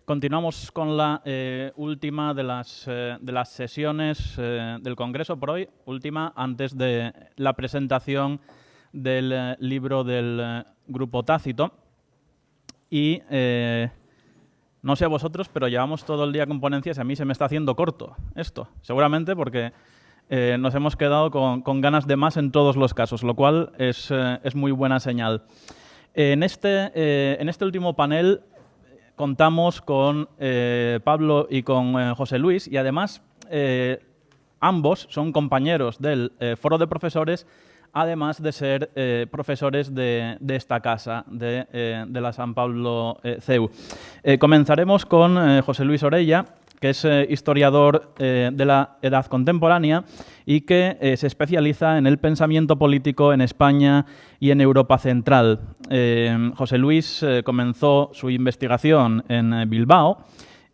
Continuamos con la última de las sesiones del Congreso por hoy, última antes de la presentación del libro del Grupo Tácito. Y no sé a vosotros, pero llevamos todo el día con ponencias y a mí se me está haciendo corto esto, seguramente porque nos hemos quedado con ganas de más en todos los casos, lo cual es muy buena señal. En este último panel contamos con Pablo y con José Luis y además ambos son compañeros del Foro de Profesores, además de ser profesores de esta casa, de la San Pablo CEU. Comenzaremos con José Luis Orella, que es historiador de la Edad Contemporánea y que se especializa en el pensamiento político en España y en Europa Central. José Luis comenzó su investigación en Bilbao,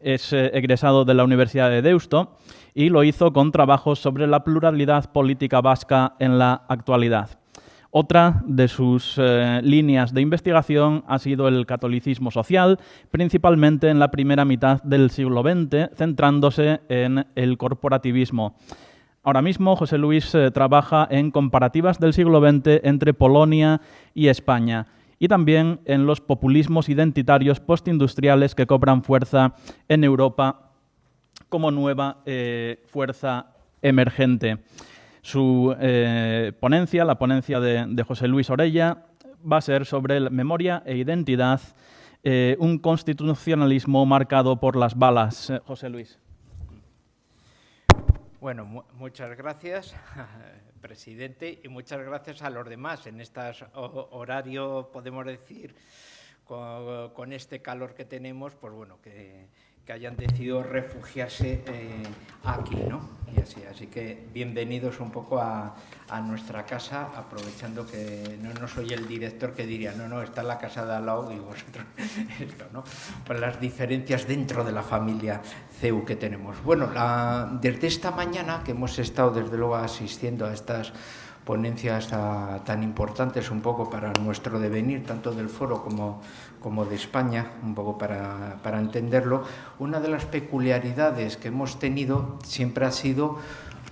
es egresado de la Universidad de Deusto y lo hizo con trabajos sobre la pluralidad política vasca en la actualidad. Otra de sus líneas de investigación ha sido el catolicismo social, principalmente en la primera mitad del siglo XX, centrándose en el corporativismo. Ahora mismo José Luis trabaja en comparativas del siglo XX entre Polonia y España y también en los populismos identitarios postindustriales que cobran fuerza en Europa como nueva fuerza emergente. Su ponencia, la ponencia de José Luis Orella, va a ser sobre memoria e identidad, un constitucionalismo marcado por las balas. José Luis. Bueno, muchas gracias, presidente, y muchas gracias a los demás. En este horario, podemos decir, con este calor que tenemos, pues bueno, que hayan decidido refugiarse aquí, ¿no? Y así que bienvenidos un poco a nuestra casa, aprovechando que no soy el director que diría, no, está en la casa de al lado y vosotros esto, ¿no? Pues las diferencias dentro de la familia CEU que tenemos. Bueno, desde esta mañana que hemos estado desde luego asistiendo a estas ponencias tan importantes un poco para nuestro devenir, tanto del foro como de España, un poco para entenderlo, una de las peculiaridades que hemos tenido siempre ha sido,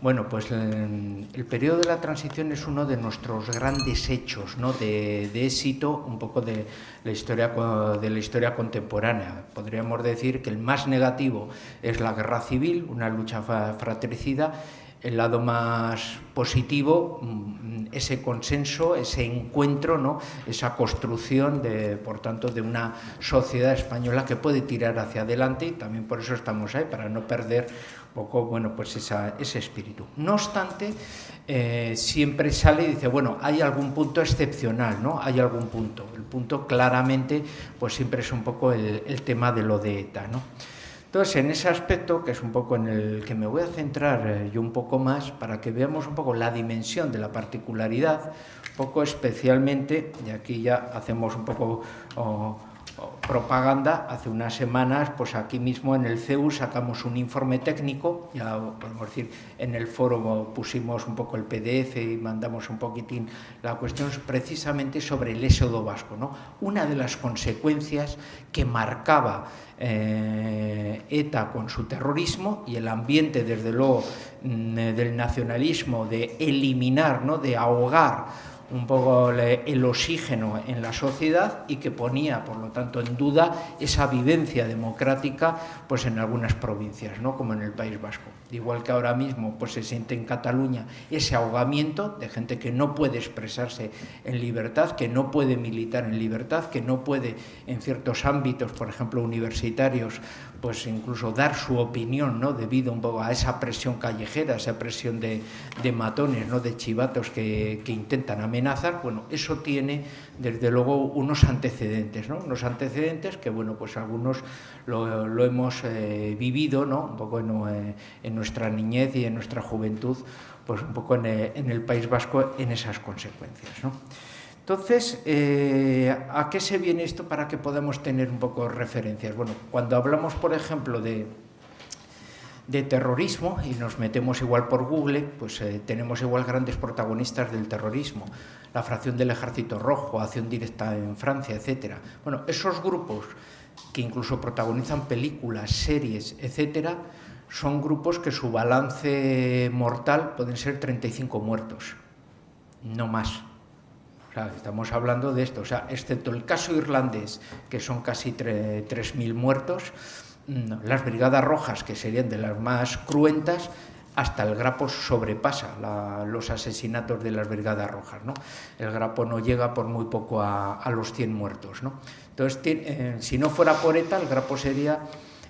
bueno, pues el periodo de la transición es uno de nuestros grandes hechos, ¿no? de éxito un poco de la historia contemporánea. Podríamos decir que el más negativo es la guerra civil, una lucha fratricida. El lado más positivo, ese consenso, ese encuentro, ¿no? Esa construcción, por tanto, de una sociedad española que puede tirar hacia adelante, y también por eso estamos ahí, para no perder un poco, bueno, pues ese espíritu. No obstante, siempre sale y dice, bueno, hay algún punto excepcional, ¿no? Hay algún punto. El punto claramente, pues siempre es un poco el tema de lo de ETA, ¿no? Entonces, en ese aspecto, que es un poco en el que me voy a centrar yo un poco más, para que veamos un poco la dimensión de la particularidad, un poco especialmente, y aquí ya hacemos un poco propaganda, hace unas semanas, pues aquí mismo en el CEU sacamos un informe técnico, ya podemos decir, en el foro pusimos un poco el PDF y mandamos un poquitín la cuestión precisamente sobre el éxodo vasco, ¿no? Una de las consecuencias que marcaba ETA con su terrorismo y el ambiente, desde luego, del nacionalismo, de eliminar, ¿no? De ahogar un poco el oxígeno en la sociedad y que ponía, por lo tanto, en duda esa vivencia democrática pues en algunas provincias, ¿no? Como en el País Vasco. Igual que ahora mismo pues se siente en Cataluña ese ahogamiento de gente que no puede expresarse en libertad, que no puede militar en libertad, que no puede en ciertos ámbitos, por ejemplo universitarios, pues incluso dar su opinión, ¿no? Debido un poco a esa presión callejera, esa presión de matones, ¿no? De chivatos que intentan amenazar. Bueno, eso tiene desde luego unos antecedentes, ¿no? Unos antecedentes que, bueno, pues algunos lo hemos vivido, ¿no? Un poco en nuestra niñez y en nuestra juventud, pues un poco en el País Vasco en esas consecuencias, ¿no? Entonces, ¿a qué se viene esto para que podamos tener un poco referencias? Bueno, cuando hablamos, por ejemplo, de terrorismo y nos metemos igual por Google, pues tenemos igual grandes protagonistas del terrorismo, la fracción del Ejército Rojo, Acción Directa en Francia, etcétera. Bueno, esos grupos que incluso protagonizan películas, series, etcétera, son grupos que su balance mortal pueden ser 35 muertos, no más. O sea, estamos hablando de esto, o sea, excepto el caso irlandés, que son casi 3.000 muertos, las Brigadas Rojas, que serían de las más cruentas, hasta el Grapo sobrepasa los asesinatos de las Brigadas Rojas, ¿no? El Grapo no llega por muy poco a los 100 muertos, ¿no? Entonces, si no fuera por ETA, el Grapo sería,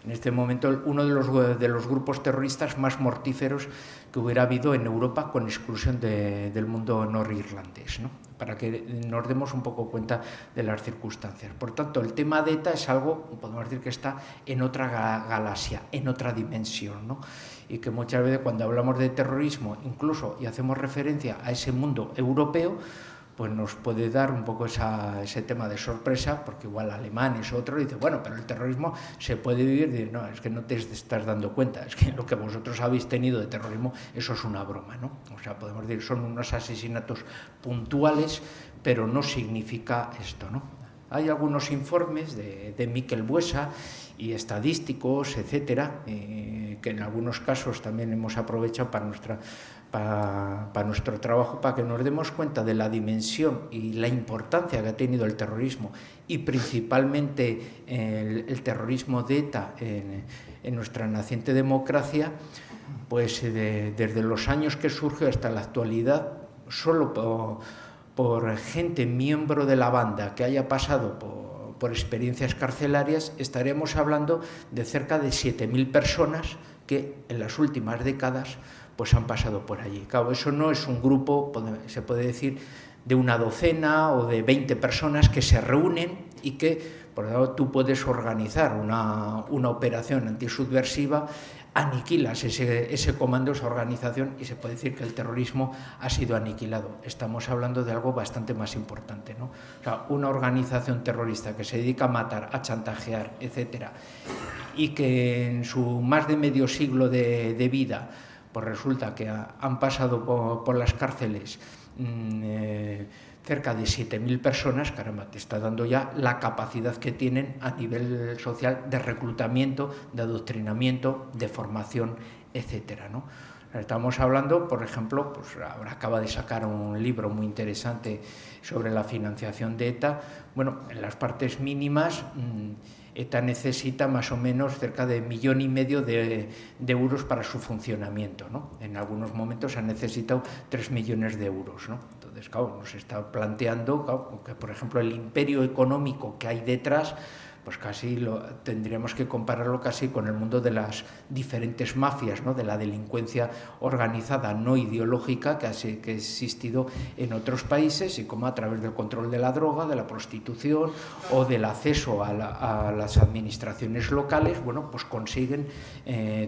en este momento, uno de los grupos terroristas más mortíferos que hubiera habido en Europa, con exclusión del mundo norirlandés, ¿no? Para que nos demos un poco cuenta de las circunstancias. Por tanto, el tema de ETA es algo, podemos decir, que está en otra galaxia, en otra dimensión, ¿no? Y que muchas veces cuando hablamos de terrorismo, incluso, y hacemos referencia a ese mundo europeo, pues nos puede dar un poco ese tema de sorpresa, porque igual alemanes o otro dice, bueno, pero el terrorismo se puede vivir, no, es que no te estás dando cuenta, es que lo que vosotros habéis tenido de terrorismo, eso es una broma, ¿no? O sea, podemos decir, son unos asesinatos puntuales, pero no significa esto, ¿no? Hay algunos informes de Miquel Buesa y estadísticos, etcétera, que en algunos casos también hemos aprovechado para nuestro trabajo, para que nos demos cuenta de la dimensión y la importancia que ha tenido el terrorismo, y principalmente el terrorismo de ETA en nuestra naciente democracia, pues desde los años que surgió hasta la actualidad, solo por gente miembro de la banda que haya pasado por experiencias carcelarias, estaremos hablando de cerca de 7.000 personas que en las últimas décadas pues han pasado por allí. Claro, eso no es un grupo, se puede decir, de una docena o de 20 personas que se reúnen y que, por lo tanto, tú puedes organizar una operación antisubversiva, aniquilas ese comando, esa organización, y se puede decir que el terrorismo ha sido aniquilado. Estamos hablando de algo bastante más importante, ¿no? O sea, una organización terrorista que se dedica a matar, a chantajear, etcétera, y que en su más de medio siglo de vida, pues resulta que han pasado por las cárceles cerca de 7.000 personas, caramba, te está dando ya la capacidad que tienen a nivel social de reclutamiento, de adoctrinamiento, de formación, etcétera, ¿no? Estamos hablando, por ejemplo, pues ahora acaba de sacar un libro muy interesante sobre la financiación de ETA. Bueno, en las partes mínimas, ETA necesita más o menos cerca de 1,5 millones de euros para su funcionamiento, ¿no? En algunos momentos ha necesitado 3 millones de euros, ¿no? Entonces, claro, nos está planteando, claro, que, por ejemplo, el imperio económico que hay detrás, pues casi tendríamos que compararlo casi con el mundo de las diferentes mafias, ¿no? De la delincuencia organizada no ideológica que ha existido en otros países, y cómo a través del control de la droga, de la prostitución o del acceso a las administraciones locales, bueno, pues consiguen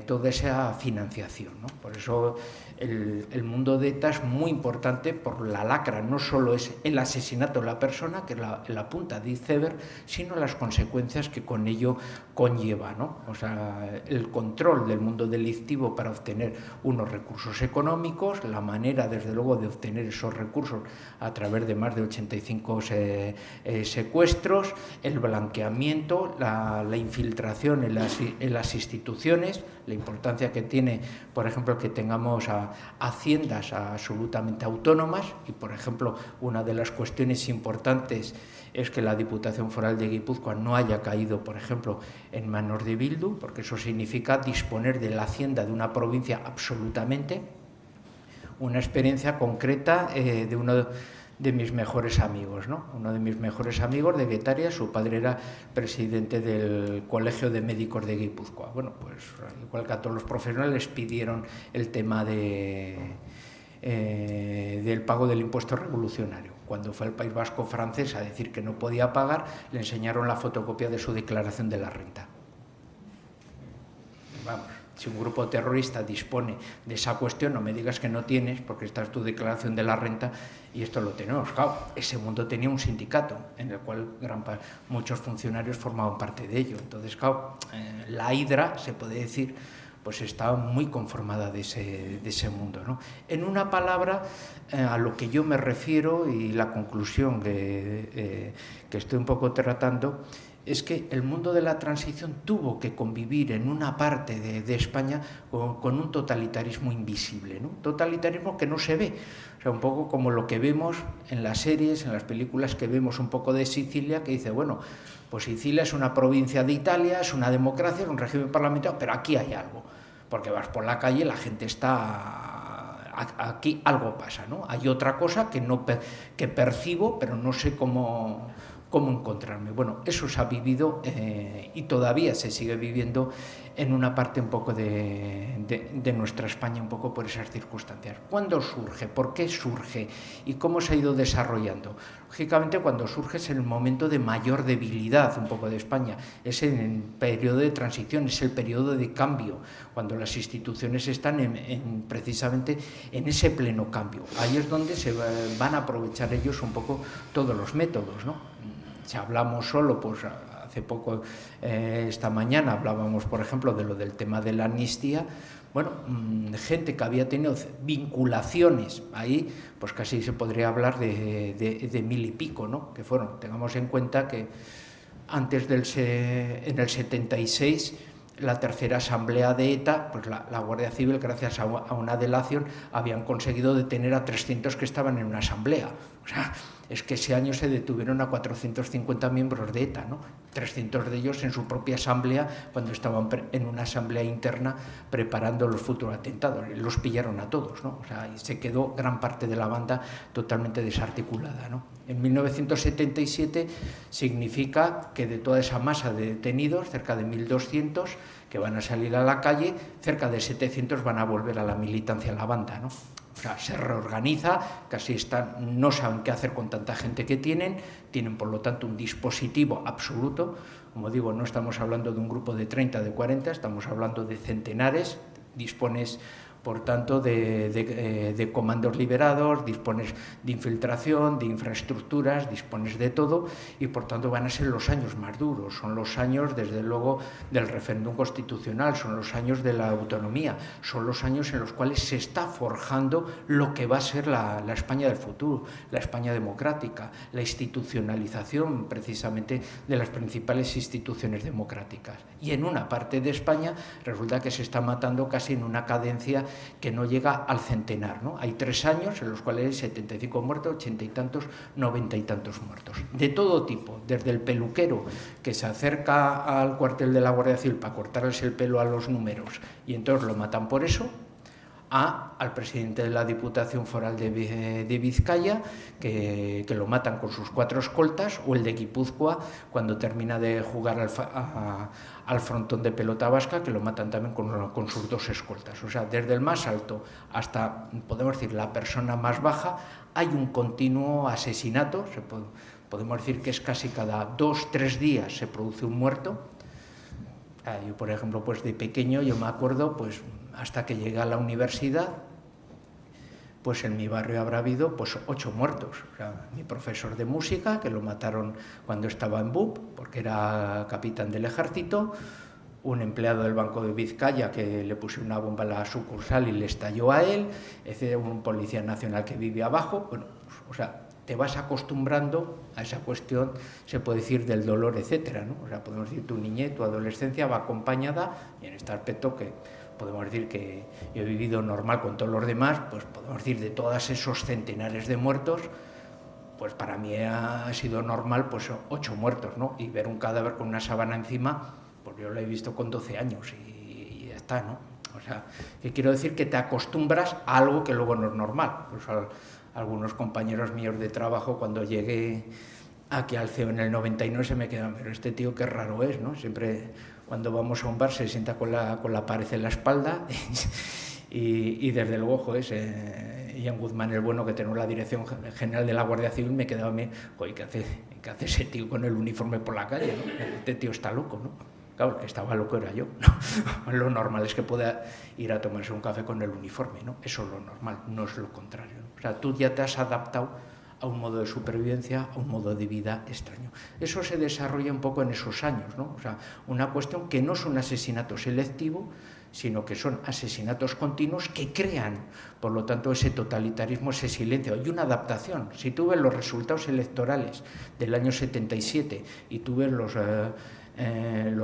toda esa financiación, ¿no? Por eso el mundo de ETA es muy importante por la lacra. No solo es el asesinato de la persona, que es la punta de iceberg, sino las consecuencias que con ello conlleva, ¿no? O sea, el control del mundo delictivo para obtener unos recursos económicos, la manera, desde luego, de obtener esos recursos a través de más de 85 secuestros, el blanqueamiento, la infiltración en las instituciones, la importancia que tiene, por ejemplo, que tengamos haciendas absolutamente autónomas. Y, por ejemplo, una de las cuestiones importantes es que la Diputación Foral de Guipúzcoa no haya caído, por ejemplo, en manos de Bildu, porque eso significa disponer de la hacienda de una provincia absolutamente. Una experiencia concreta de uno de mis mejores amigos, ¿no? Uno de mis mejores amigos de Guetaria, su padre era presidente del Colegio de Médicos de Guipúzcoa. Bueno, pues igual que a todos los profesionales pidieron el tema del pago del impuesto revolucionario. Cuando fue al País Vasco francés a decir que no podía pagar, le enseñaron la fotocopia de su declaración de la renta. Vamos, si un grupo terrorista dispone de esa cuestión, no me digas que no tienes, porque esta es tu declaración de la renta, y esto lo tenemos. Claro, ese mundo tenía un sindicato en el cual muchos funcionarios formaban parte de ello. Entonces, claro, la hidra, se puede decir, pues está muy conformada de ese mundo, ¿no? En una palabra, a lo que yo me refiero, y la conclusión que que estoy un poco tratando, es que el mundo de la transición tuvo que convivir en una parte de España con un totalitarismo invisible, ¿no? Totalitarismo que no se ve, o sea, un poco como lo que vemos en las series, en las películas que vemos un poco de Sicilia, que dice, bueno, pues Sicilia es una provincia de Italia, es una democracia, es un régimen parlamentario, pero aquí hay algo, porque vas por la calle y la gente está... Aquí algo pasa, ¿no? Hay otra cosa que percibo, pero no sé cómo encontrarme. Bueno, eso se ha vivido y todavía se sigue viviendo en una parte un poco de nuestra España, un poco por esas circunstancias. ¿Cuándo surge? ¿Por qué surge? ¿Y cómo se ha ido desarrollando? Lógicamente, cuando surge es el momento de mayor debilidad un poco de España, es en el periodo de transición, es el periodo de cambio, cuando las instituciones están precisamente en ese pleno cambio. Ahí es donde se van a aprovechar ellos un poco todos los métodos, ¿no? Si hablamos solo, pues hace poco, esta mañana, hablábamos, por ejemplo, de lo del tema de la amnistía. Bueno, gente que había tenido vinculaciones ahí, pues casi se podría hablar de 1000 y pico, ¿no? Que fueron, tengamos en cuenta que antes en el 76, la tercera asamblea de ETA, pues la Guardia Civil, gracias a una delación, habían conseguido detener a 300 que estaban en una asamblea. O sea, es que ese año se detuvieron a 450 miembros de ETA, ¿no? 300 de ellos en su propia asamblea, cuando estaban en una asamblea interna preparando los futuros atentados. Los pillaron a todos, ¿no? O sea, y se quedó gran parte de la banda totalmente desarticulada, ¿no? En 1977 significa que de toda esa masa de detenidos, cerca de 1200, que van a salir a la calle, cerca de 700 van a volver a la militancia, a la banda, ¿no? O sea, se reorganiza, casi no saben qué hacer con tanta gente que tienen por lo tanto un dispositivo absoluto, como digo, no estamos hablando de un grupo de 30, de 40, estamos hablando de centenares, dispones por tanto de comandos liberados, dispones de infiltración, de infraestructuras, dispones de todo y por tanto van a ser los años más duros, son los años desde luego del referéndum constitucional, son los años de la autonomía, son los años en los cuales se está forjando lo que va a ser la España del futuro, la España democrática, la institucionalización precisamente de las principales instituciones democráticas. Y en una parte de España resulta que se está matando casi en una cadencia que no llega al centenar, ¿no? Hay 3 años en los cuales hay 75 muertos, 80 y tantos, 90 y tantos muertos. De todo tipo, desde el peluquero que se acerca al cuartel de la Guardia Civil para cortarles el pelo a los números y entonces lo matan por eso, al presidente de la Diputación Foral de Vizcaya, que lo matan con sus 4 escoltas, o el de Guipúzcoa, cuando termina de jugar al frontón de pelota vasca, que lo matan también con sus 2 escoltas. O sea, desde el más alto hasta, podemos decir, la persona más baja, hay un continuo asesinato, podemos decir que es casi cada 2-3 días se produce un muerto. Yo, por ejemplo, pues de pequeño, yo me acuerdo, pues hasta que llegué a la universidad, pues en mi barrio habrá habido pues 8 muertos. O sea, mi profesor de música, que lo mataron cuando estaba en BUP, porque era capitán del ejército, un empleado del Banco de Vizcaya que le puso una bomba a la sucursal y le estalló a él, un policía nacional que vive abajo. Bueno, pues, o sea, te vas acostumbrando a esa cuestión, se puede decir, del dolor, etcétera, ¿no? O sea, podemos decir, tu niñez, tu adolescencia va acompañada, y en este aspecto que podemos decir que yo he vivido normal con todos los demás, pues podemos decir, de todos esos centenares de muertos, pues para mí ha sido normal, pues 8 muertos, ¿no? Y ver un cadáver con una sábana encima, pues yo lo he visto con 12 años y ya está, ¿no? O sea, que quiero decir que te acostumbras a algo que luego no es normal. Pues algunos compañeros míos de trabajo, cuando llegué aquí al CEO en el 99, se me quedan, pero este tío qué raro es, ¿no? Siempre cuando vamos a un bar se sienta con la pared en la espalda y desde luego, joder, Ian Guzmán, el bueno, que tenemos la Dirección General de la Guardia Civil, me quedaba a mí, joder, ¿qué hace ese tío con el uniforme por la calle, ¿no? Este tío está loco, ¿no? Claro, el que estaba loco era yo, ¿no? Lo normal es que pueda ir a tomarse un café con el uniforme, ¿no? Eso es lo normal, no es lo contrario, ¿no? O sea, tú ya te has adaptado a un modo de supervivencia, a un modo de vida extraño. Eso se desarrolla un poco en esos años, ¿no? O sea, una cuestión que no es un asesinato selectivo, sino que son asesinatos continuos que crean, por lo tanto, ese totalitarismo, ese silencio y una adaptación. Si tú ves los resultados electorales del año 77 y tú ves los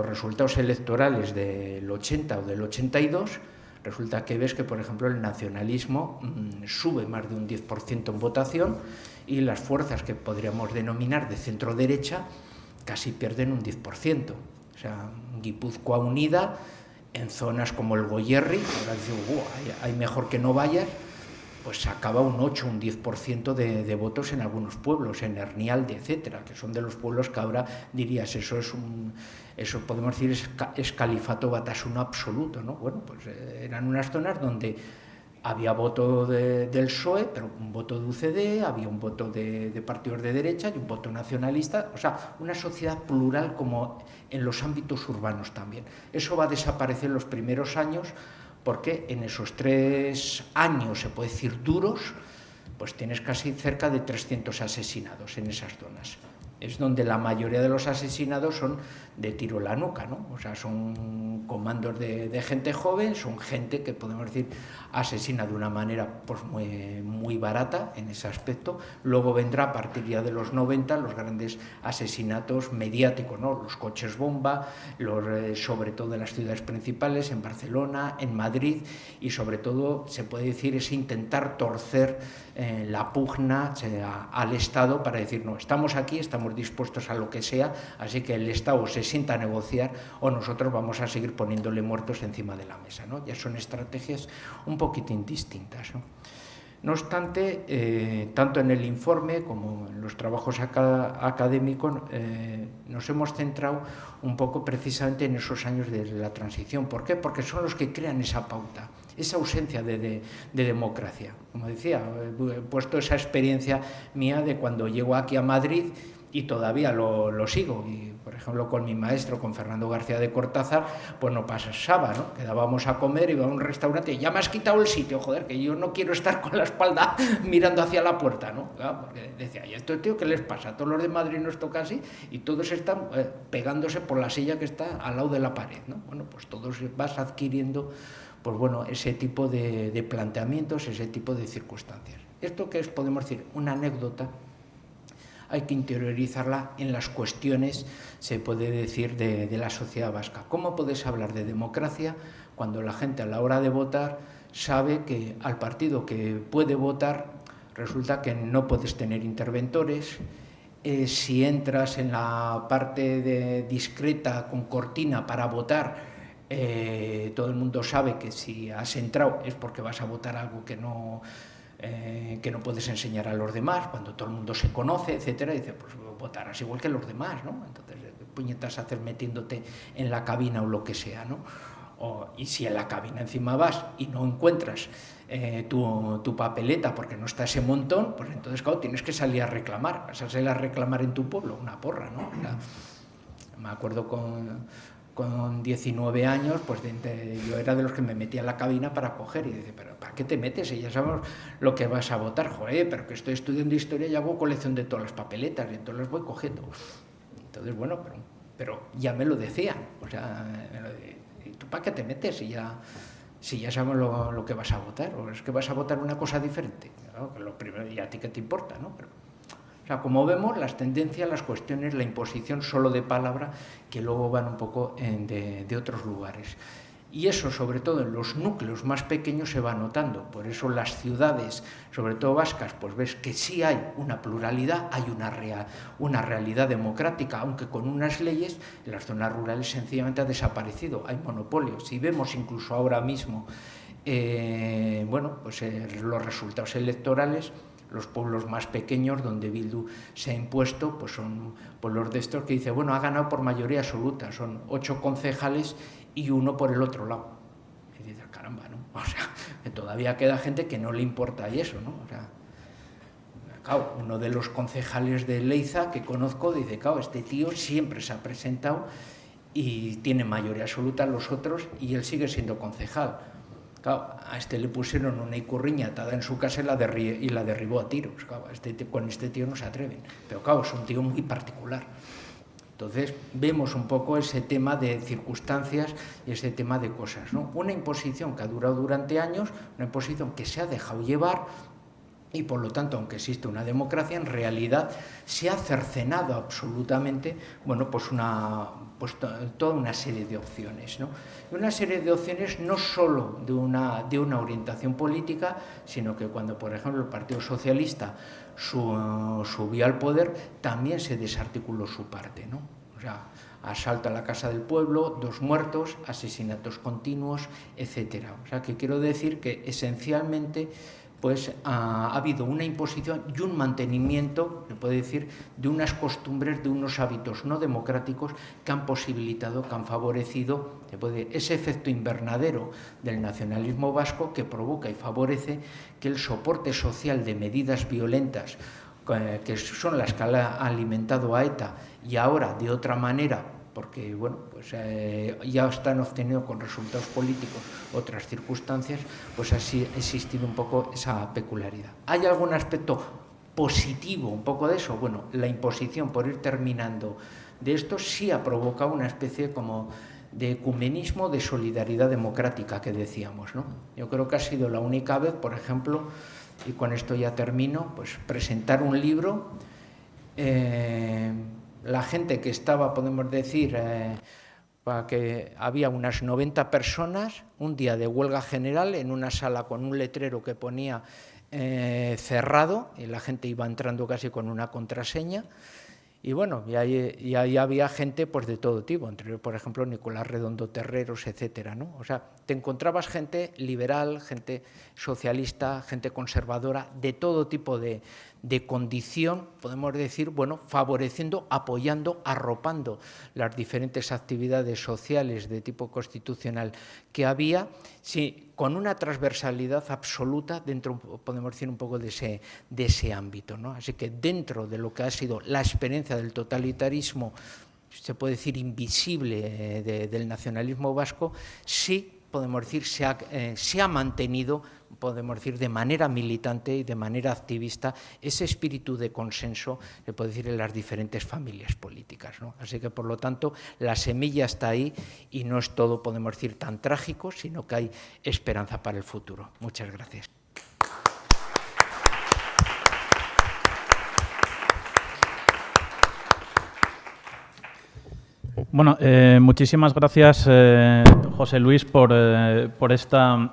resultados electorales del 80 o del 82, resulta que ves que, por ejemplo, el nacionalismo sube más de un 10% en votación y las fuerzas que podríamos denominar de centro-derecha casi pierden un 10%. O sea, Guipúzcoa unida, en zonas como el Goierri, ahora digo, hay mejor que no vayas, pues sacaba un 8, un 10% de votos en algunos pueblos, en Hernialde, etcétera, que son de los pueblos que ahora dirías, eso podemos decir es califato batasuna absoluto, ¿no? Bueno, pues eran unas zonas donde había voto del PSOE, pero un voto de UCD, había un voto de partidos de derecha y un voto nacionalista, o sea, una sociedad plural como en los ámbitos urbanos también. Eso va a desaparecer en los primeros años, porque en esos 3 años, se puede decir duros, pues tienes casi cerca de 300 asesinados en esas zonas. Es donde la mayoría de los asesinados son de tiro en la nuca, ¿no? O sea, son comandos de gente joven, son gente que podemos decir asesina de una manera pues muy barata en ese aspecto. Luego vendrá a partir ya de los 90 los grandes asesinatos mediáticos, ¿no? Los coches bomba, sobre todo en las ciudades principales, en Barcelona, en Madrid, y sobre todo se puede decir es intentar torcer la pugna al Estado para decir, no, estamos aquí, estamos dispuestos a lo que sea, así que el Estado se sienta a negociar o nosotros vamos a seguir poniéndole muertos encima de la mesa, ¿no? Ya son estrategias un poquitín distintas, ¿no? No obstante, tanto en el informe como en los trabajos académicos nos hemos centrado un poco precisamente en esos años de la transición. ¿Por qué? Porque son los que crean esa pauta, esa ausencia de democracia. Como decía, he puesto esa experiencia mía de cuando llego aquí a Madrid y todavía lo sigo. Y, por ejemplo, con mi maestro, con Fernando García de Cortázar, pues no pasaba, ¿no? Quedábamos a comer, iba a un restaurante y ya me has quitado el sitio, joder, que yo no quiero estar con la espalda mirando hacia la puerta, ¿no? Claro, porque decía, ¿y esto, tío, qué les pasa? A todos los de Madrid nos toca así y todos están pegándose por la silla que está al lado de la pared, ¿no? Bueno, pues todos vas adquiriendo, pues bueno, ese tipo de planteamientos, ese tipo de circunstancias. Esto que es, podemos decir, una anécdota, hay que interiorizarla en las cuestiones, se puede decir, de la sociedad vasca. ¿Cómo puedes hablar de democracia cuando la gente a la hora de votar sabe que al partido que puede votar resulta que no puedes tener interventores? Si entras en la parte discreta con cortina para votar, todo el mundo sabe que si has entrado es porque vas a votar algo que no puedes enseñar a los demás, cuando todo el mundo se conoce, etcétera, y dice, pues votarás igual que los demás, ¿no? Entonces, ¿qué puñetas haces metiéndote en la cabina o lo que sea, ¿no? Y si en la cabina encima vas y no encuentras tu papeleta porque no está ese montón, pues entonces, claro, tienes que salir a reclamar. Vas a salir a reclamar en tu pueblo, una porra, ¿no? O sea, me acuerdo con 19 años, pues yo era de los que me metía en la cabina para coger y decía, pero ¿para qué te metes? Y ya sabemos lo que vas a votar, joder, pero que estoy estudiando historia y hago colección de todas las papeletas y entonces las voy cogiendo. Entonces, bueno, pero ya me lo decían, o sea, ¿y tú para qué te metes si ya sabes lo que vas a votar? ¿O es que vas a votar una cosa diferente? Claro, que lo primero, ¿y a ti qué te importa, no? O sea, como vemos, las tendencias, las cuestiones, la imposición solo de palabra, que luego van un poco de otros lugares. Y eso, sobre todo en los núcleos más pequeños, se va notando. Por eso las ciudades, sobre todo vascas, pues ves que sí hay una pluralidad, hay una realidad democrática, aunque con unas leyes. En las zonas rurales sencillamente ha desaparecido, hay monopolios. Y vemos incluso ahora mismo los resultados electorales. Los pueblos más pequeños donde Bildu se ha impuesto, pues son pueblos de estos que dice, bueno, ha ganado por mayoría absoluta, son 8 concejales y 1 por el otro lado. Y dices, caramba, ¿no? O sea, que todavía queda gente que no le importa y eso, ¿no? O sea, claro, uno de los concejales de Leiza que conozco dice, claro, este tío siempre se ha presentado y tiene mayoría absoluta en los otros y él sigue siendo concejal. Claro, a este le pusieron una icurriña atada en su casa y la derribó a tiros. Claro, con este tío no se atreven. Pero claro, es un tío muy particular. Entonces, vemos un poco ese tema de circunstancias y ese tema de cosas, ¿no? Una imposición que ha durado durante años, una imposición que se ha dejado llevar y, por lo tanto, aunque existe una democracia, en realidad se ha cercenado absolutamente, bueno, pues toda una serie de opciones, ¿no? Y una serie de opciones no solo de una orientación política, sino que cuando, por ejemplo, el Partido Socialista subió al poder, también se desarticuló su parte, ¿no? O sea, asalto a la Casa del Pueblo, 2 muertos, asesinatos continuos, etcétera. O sea, que quiero decir que esencialmente pues ha habido una imposición y un mantenimiento, se puede decir, de unas costumbres, de unos hábitos no democráticos que han posibilitado, que han favorecido ese efecto invernadero del nacionalismo vasco que provoca y favorece que el soporte social de medidas violentas, que son las que han alimentado a ETA y ahora de otra manera, porque bueno, pues ya están obteniendo con resultados políticos otras circunstancias, pues así ha existido un poco esa peculiaridad. ¿Hay algún aspecto positivo un poco de eso? Bueno, la imposición, por ir terminando de esto, sí ha provocado una especie como de ecumenismo, de solidaridad democrática que decíamos, ¿no? Yo creo que ha sido la única vez, por ejemplo, y con esto ya termino, pues presentar un libro. La gente que estaba, podemos decir, que había unas 90 personas, un día de huelga general, en una sala con un letrero que ponía cerrado, y la gente iba entrando casi con una contraseña. Y bueno, y ahí había gente pues de todo tipo, entre, por ejemplo, Nicolás Redondo Terreros, etcétera, ¿no? O sea, te encontrabas gente liberal, gente socialista, gente conservadora, de todo tipo de condición, podemos decir, bueno, favoreciendo, apoyando, arropando las diferentes actividades sociales de tipo constitucional que había, sí, con una transversalidad absoluta dentro, podemos decir, un poco de ese ámbito, ¿no? Así que dentro de lo que ha sido la experiencia del totalitarismo, se puede decir invisible, del nacionalismo vasco, sí, podemos decir, se ha mantenido, podemos decir, de manera militante y de manera activista ese espíritu de consenso, se puede decir, en las diferentes familias políticas, ¿no? Así que, por lo tanto, la semilla está ahí y no es todo, podemos decir, tan trágico, sino que hay esperanza para el futuro. Muchas gracias. Bueno, muchísimas gracias, José Luis, por esta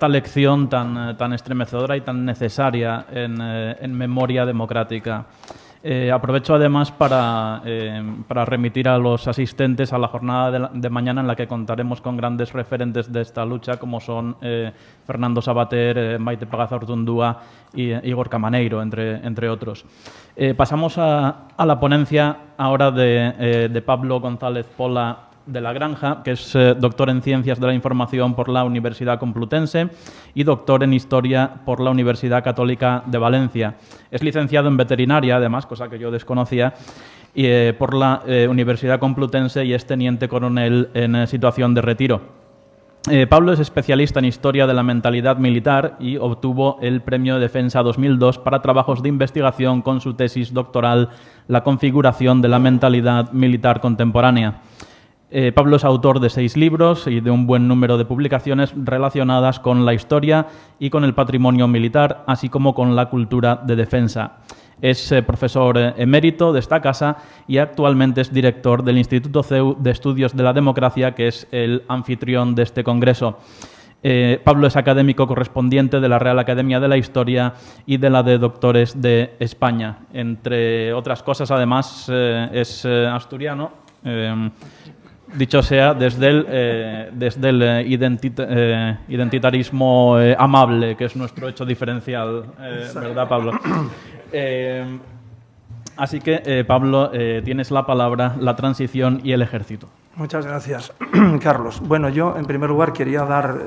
lección tan estremecedora y tan necesaria en memoria democrática. Aprovecho además para remitir a los asistentes a la jornada de mañana en la que contaremos con grandes referentes de esta lucha como son Fernando Savater, Maite Pagazaurtundúa y Igor Camaneiro, entre otros. Pasamos a la ponencia ahora de Pablo González Pola de la Granja, que es doctor en Ciencias de la Información por la Universidad Complutense y doctor en Historia por la Universidad Católica de Valencia. Es licenciado en Veterinaria, además, cosa que yo desconocía, por la Universidad Complutense y es teniente coronel en situación de retiro. Pablo es especialista en Historia de la Mentalidad Militar y obtuvo el Premio de Defensa 2002 para trabajos de investigación con su tesis doctoral La configuración de la mentalidad militar contemporánea. Pablo es autor de 6 libros y de un buen número de publicaciones relacionadas con la historia y con el patrimonio militar, así como con la cultura de defensa. Es profesor emérito de esta casa y actualmente es director del Instituto CEU de Estudios de la Democracia, que es el anfitrión de este congreso. Pablo es académico correspondiente de la Real Academia de la Historia y de la de Doctores de España. Entre otras cosas, además, es asturiano. Dicho sea, desde el identitarismo amable, que es nuestro hecho diferencial, ¿verdad, Pablo? Así que, Pablo, tienes la palabra, la transición y el ejército. Muchas gracias, Carlos. Bueno, yo, en primer lugar, quería dar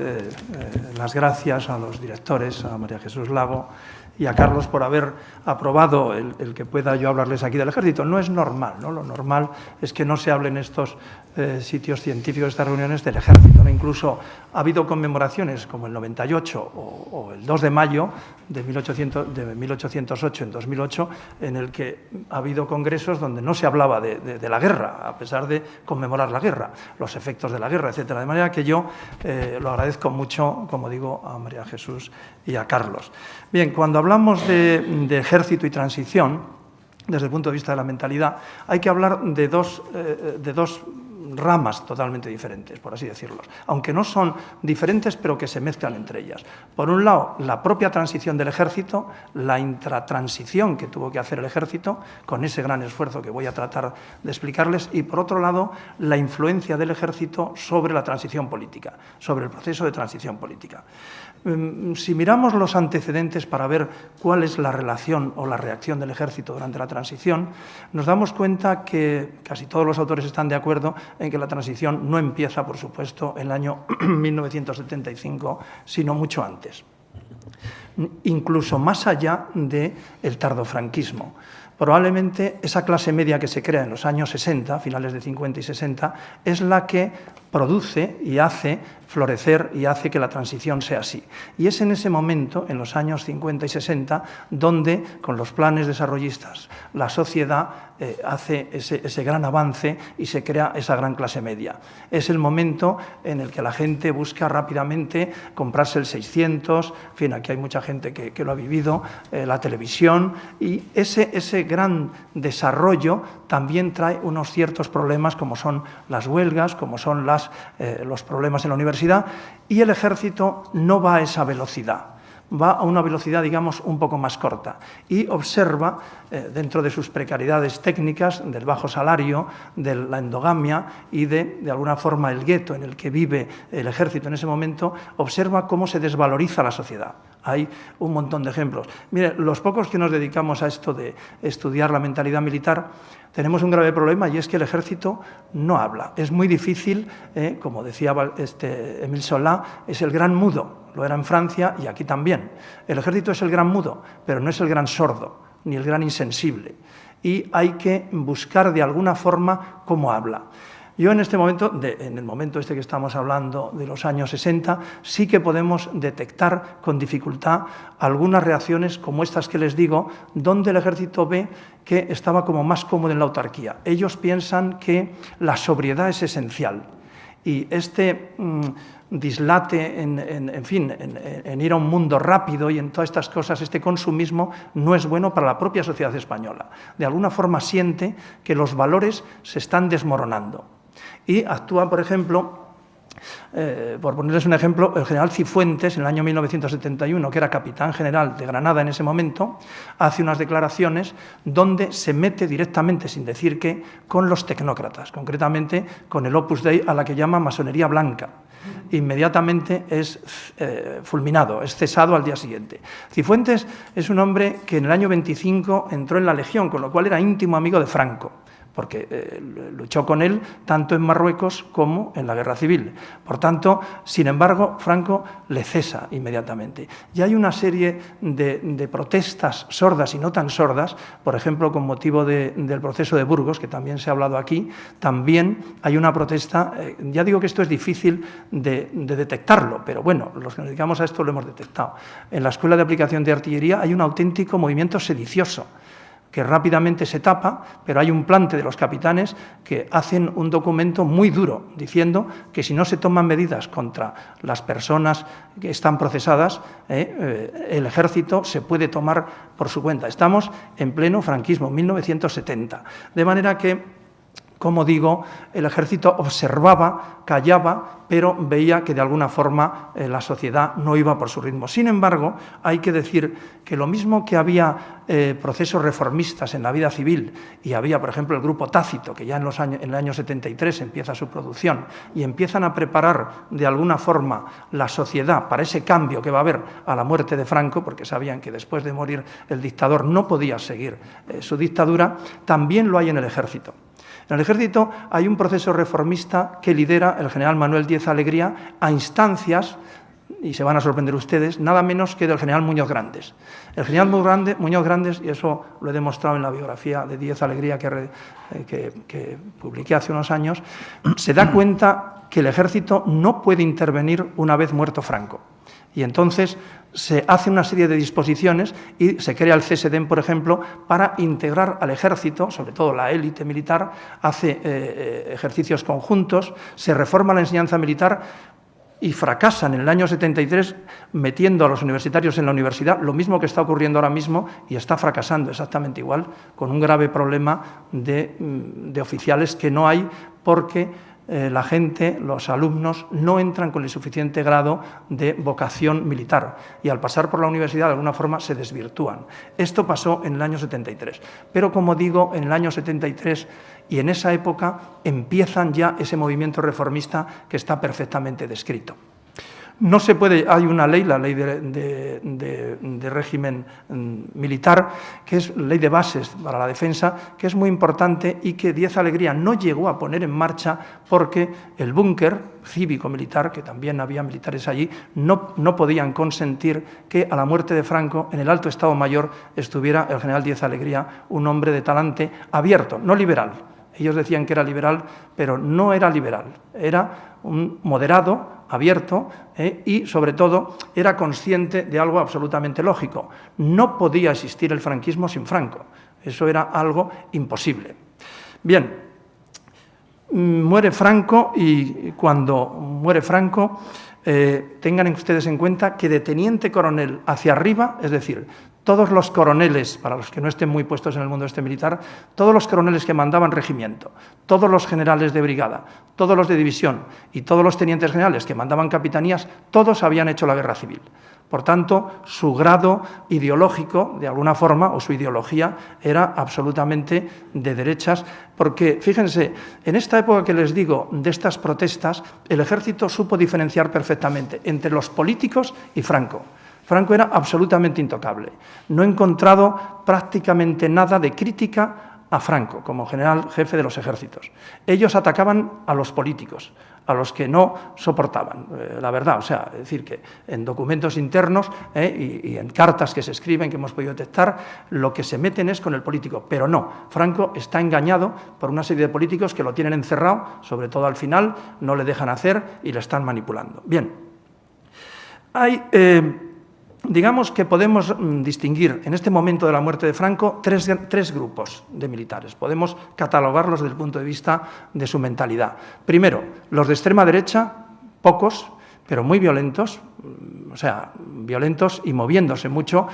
las gracias a los directores, a María Jesús Lago y a Carlos por haber aprobado el que pueda yo hablarles aquí del Ejército. No es normal, ¿no? Lo normal es que no se hable en estos sitios científicos, estas reuniones del Ejército, ¿no? Incluso ha habido conmemoraciones como el 98 o el 2 de mayo de 1808, en 2008, en el que ha habido congresos donde no se hablaba de la guerra, a pesar de conmemorar la guerra, los efectos de la guerra, etcétera. De manera que yo lo agradezco mucho, como digo, a María Jesús y a Carlos. Bien, cuando hablamos de ejército y transición, desde el punto de vista de la mentalidad, hay que hablar de dos ramas totalmente diferentes, por así decirlo, aunque no son diferentes, pero que se mezclan entre ellas. Por un lado, la propia transición del ejército, la intratransición que tuvo que hacer el ejército, con ese gran esfuerzo que voy a tratar de explicarles, y por otro lado, la influencia del ejército sobre la transición política, sobre el proceso de transición política. Si miramos los antecedentes para ver cuál es la relación o la reacción del ejército durante la transición, nos damos cuenta que casi todos los autores están de acuerdo en que la transición no empieza, por supuesto, en el año 1975, sino mucho antes, incluso más allá del tardofranquismo. Probablemente esa clase media que se crea en los años 60, finales de 50 y 60, es la que produce y hace florecer y hace que la transición sea así. Y es en ese momento, en los años 50 y 60, donde, con los planes desarrollistas, la sociedad hace ese gran avance y se crea esa gran clase media. Es el momento en el que la gente busca rápidamente comprarse el 600, en fin, aquí hay mucha gente que lo ha vivido, la televisión, y ese gran desarrollo también trae unos ciertos problemas como son las huelgas, como son los problemas en la universidad, y el ejército no va a esa velocidad. Va a una velocidad, digamos, un poco más corta y observa, dentro de sus precariedades técnicas, del bajo salario, de la endogamia y de alguna forma, el gueto en el que vive el ejército en ese momento, observa cómo se desvaloriza la sociedad. Hay un montón de ejemplos. Mire, los pocos que nos dedicamos a esto de estudiar la mentalidad militar, tenemos un grave problema y es que el ejército no habla. Es muy difícil, como decía Émile Zola, es el gran mudo. Lo era en Francia y aquí también. El ejército es el gran mudo, pero no es el gran sordo, ni el gran insensible. Y hay que buscar de alguna forma cómo habla. Yo en este momento, en el momento que estamos hablando de los años 60, sí que podemos detectar con dificultad algunas reacciones como estas que les digo, donde el ejército ve que estaba como más cómodo en la autarquía. Ellos piensan que la sobriedad es esencial y dislate en ir a un mundo rápido y en todas estas cosas, este consumismo no es bueno para la propia sociedad española. De alguna forma siente que los valores se están desmoronando. Y actúa, por ejemplo, por ponerles un ejemplo, el general Cifuentes, en el año 1971, que era capitán general de Granada en ese momento, hace unas declaraciones donde se mete directamente, sin decir qué, con los tecnócratas, concretamente con el Opus Dei, a la que llama masonería blanca. Inmediatamente es fulminado, es cesado al día siguiente. Cifuentes es un hombre que en el año 25 entró en la Legión, con lo cual era íntimo amigo de Franco, porque luchó con él tanto en Marruecos como en la Guerra Civil. Por tanto, sin embargo, Franco le cesa inmediatamente. Y hay una serie de protestas sordas y no tan sordas, por ejemplo, con motivo del proceso de Burgos, que también se ha hablado aquí, también hay una protesta, ya digo que esto es difícil de detectarlo, pero bueno, los que nos dedicamos a esto lo hemos detectado. En la Escuela de Aplicación de Artillería hay un auténtico movimiento sedicioso, que rápidamente se tapa, pero hay un plante de los capitanes que hacen un documento muy duro, diciendo que si no se toman medidas contra las personas que están procesadas, el ejército se puede tomar por su cuenta. Estamos en pleno franquismo, 1970. De manera que, como digo, el ejército observaba, callaba, pero veía que de alguna forma la sociedad no iba por su ritmo. Sin embargo, hay que decir que lo mismo que había procesos reformistas en la vida civil y había, por ejemplo, el grupo Tácito, que ya en el año 73 empieza su producción y empiezan a preparar de alguna forma la sociedad para ese cambio que va a haber a la muerte de Franco, porque sabían que después de morir el dictador no podía seguir su dictadura, también lo hay en el ejército. En el ejército hay un proceso reformista que lidera el general Manuel Díez Alegría a instancias y se van a sorprender ustedes, nada menos que del general Muñoz Grandes. El general Muñoz Grandes, y eso lo he demostrado en la biografía de Díez Alegría que publiqué hace unos años, se da cuenta que el ejército no puede intervenir una vez muerto Franco. Y entonces se hace una serie de disposiciones y se crea el CSDEM, por ejemplo, para integrar al ejército, sobre todo la élite militar, hace ejercicios conjuntos, se reforma la enseñanza militar y fracasan en el año 73 metiendo a los universitarios en la universidad, lo mismo que está ocurriendo ahora mismo y está fracasando exactamente igual, con un grave problema de oficiales que no hay porque la gente, los alumnos, no entran con el suficiente grado de vocación militar y al pasar por la universidad de alguna forma se desvirtúan. Esto pasó en el año 73, pero como digo, en el año 73 y en esa época empiezan ya ese movimiento reformista que está perfectamente descrito. No se puede, hay una ley, la ley de régimen militar, que es ley de bases para la defensa, que es muy importante y que Díez Alegría no llegó a poner en marcha porque el búnker cívico-militar, que también había militares allí, no podían consentir que a la muerte de Franco, en el Alto Estado Mayor, estuviera el general Díez Alegría, un hombre de talante abierto, no liberal. Ellos decían que era liberal, pero no era liberal, era un moderado, abierto y, sobre todo, era consciente de algo absolutamente lógico. No podía existir el franquismo sin Franco. Eso era algo imposible. Bien, muere Franco y cuando muere Franco, tengan ustedes en cuenta que de teniente coronel hacia arriba, es decir, todos los coroneles, para los que no estén muy puestos en el mundo militar, todos los coroneles que mandaban regimiento, todos los generales de brigada, todos los de división y todos los tenientes generales que mandaban capitanías, todos habían hecho la guerra civil. Por tanto, su grado ideológico, de alguna forma, o su ideología, era absolutamente de derechas, porque, fíjense, en esta época que les digo de estas protestas, el ejército supo diferenciar perfectamente entre los políticos y Franco. Franco era absolutamente intocable. No he encontrado prácticamente nada de crítica a Franco como general jefe de los ejércitos. Ellos atacaban a los políticos, a los que no soportaban, la verdad. O sea, es decir, que en documentos internos y en cartas que se escriben, que hemos podido detectar, lo que se meten es con el político. Pero no, Franco está engañado por una serie de políticos que lo tienen encerrado, sobre todo al final, no le dejan hacer y le están manipulando. Bien, hay... digamos que podemos distinguir en este momento de la muerte de Franco tres grupos de militares. Podemos catalogarlos desde el punto de vista de su mentalidad. Primero, los de extrema derecha, pocos, pero muy violentos, o sea, violentos y moviéndose mucho,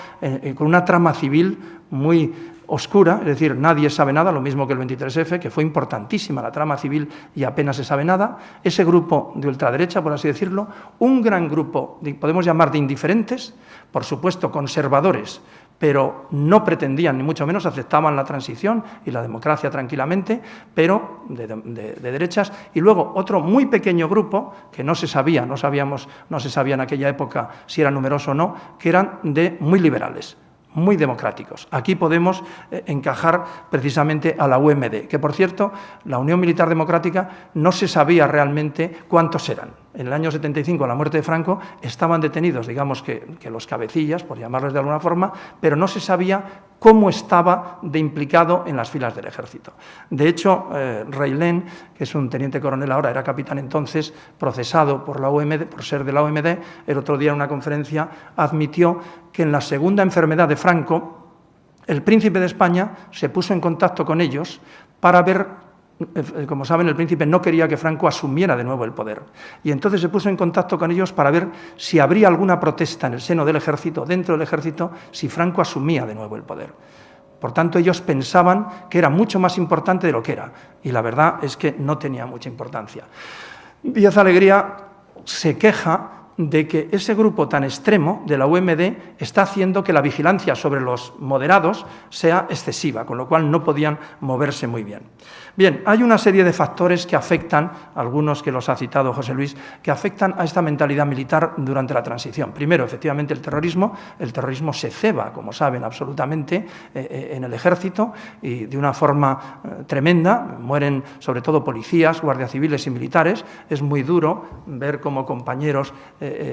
con una trama civil muy oscura, es decir, nadie sabe nada, lo mismo que el 23F, que fue importantísima la trama civil y apenas se sabe nada. Ese grupo de ultraderecha, por así decirlo, un gran grupo, podemos llamar de indiferentes, por supuesto conservadores, pero no pretendían, ni mucho menos aceptaban la transición y la democracia tranquilamente, pero de derechas. Y luego otro muy pequeño grupo, que no se sabía en aquella época si era numeroso o no, que eran de muy liberales, muy democráticos. Aquí podemos encajar precisamente a la UMD, que, por cierto, la Unión Militar Democrática no se sabía realmente cuántos eran. En el año 75, a la muerte de Franco, estaban detenidos, digamos que los cabecillas, por llamarles de alguna forma, pero no se sabía cómo estaba de implicado en las filas del ejército. De hecho, Reilén, que es un teniente coronel ahora, era capitán entonces, procesado por la OMD, por ser de la OMD, el otro día en una conferencia admitió que en la segunda enfermedad de Franco, el príncipe de España se puso en contacto con ellos para ver. Como saben, el príncipe no quería que Franco asumiera de nuevo el poder. Y entonces se puso en contacto con ellos para ver si habría alguna protesta en el seno del ejército, dentro del ejército, si Franco asumía de nuevo el poder. Por tanto, ellos pensaban que era mucho más importante de lo que era. Y la verdad es que no tenía mucha importancia. Díez Alegría se queja de que ese grupo tan extremo de la UMD está haciendo que la vigilancia sobre los moderados sea excesiva, con lo cual no podían moverse muy bien. Bien, hay una serie de factores que afectan, algunos que los ha citado José Luis, que afectan a esta mentalidad militar durante la transición. Primero, efectivamente, el terrorismo se ceba, como saben, absolutamente en el ejército y de una forma tremenda. Mueren sobre todo policías, guardias civiles y militares. Es muy duro ver cómo compañeros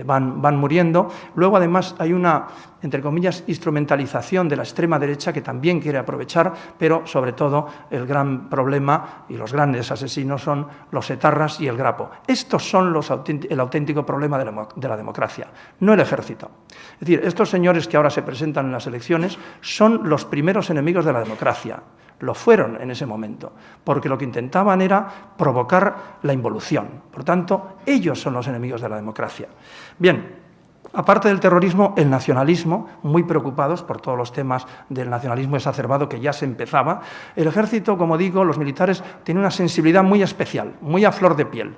van muriendo. Luego, además, hay una, entre comillas, instrumentalización de la extrema derecha que también quiere aprovechar, pero, sobre todo, el gran problema y los grandes asesinos son los etarras y el Grapo. Estos son el auténtico problema de la democracia, no el ejército. Es decir, estos señores que ahora se presentan en las elecciones son los primeros enemigos de la democracia. Lo fueron en ese momento, porque lo que intentaban era provocar la involución. Por tanto, ellos son los enemigos de la democracia. Bien, aparte del terrorismo, el nacionalismo, muy preocupados por todos los temas del nacionalismo exacerbado que ya se empezaba. El ejército, como digo, los militares tienen una sensibilidad muy especial, muy a flor de piel.